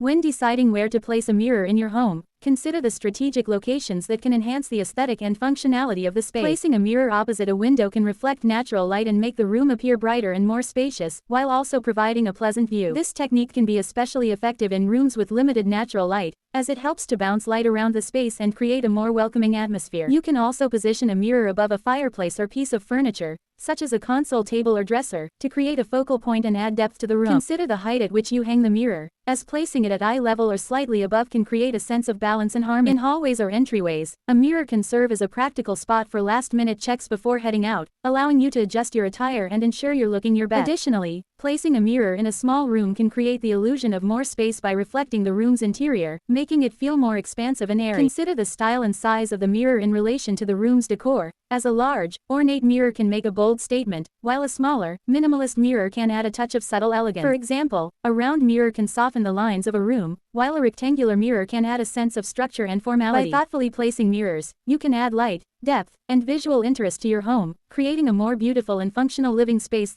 When deciding where to place a mirror in your home, consider the strategic locations that can enhance the aesthetic and functionality of the space. Placing a mirror opposite a window can reflect natural light and make the room appear brighter and more spacious, while also providing a pleasant view. This technique can be especially effective in rooms with limited natural light, as it helps to bounce light around the space and create a more welcoming atmosphere. You can also position a mirror above a fireplace or piece of furniture, such as a console table or dresser, to create a focal point and add depth to the room. Consider the height at which you hang the mirror, as placing it at eye level or slightly above can create a sense of balance and harmony. In hallways or entryways, a mirror can serve as a practical spot for last-minute checks before heading out, allowing you to adjust your attire and ensure you're looking your best. Additionally, placing a mirror in a small room can create the illusion of more space by reflecting the room's interior, making it feel more expansive and airy. Consider the style and size of the mirror in relation to the room's decor, as a large, ornate mirror can make a bold statement, while a smaller, minimalist mirror can add a touch of subtle elegance. For example, a round mirror can soften the lines of a room, while a rectangular mirror can add a sense of structure and formality. By thoughtfully placing mirrors, you can add light, depth, and visual interest to your home, creating a more beautiful and functional living space.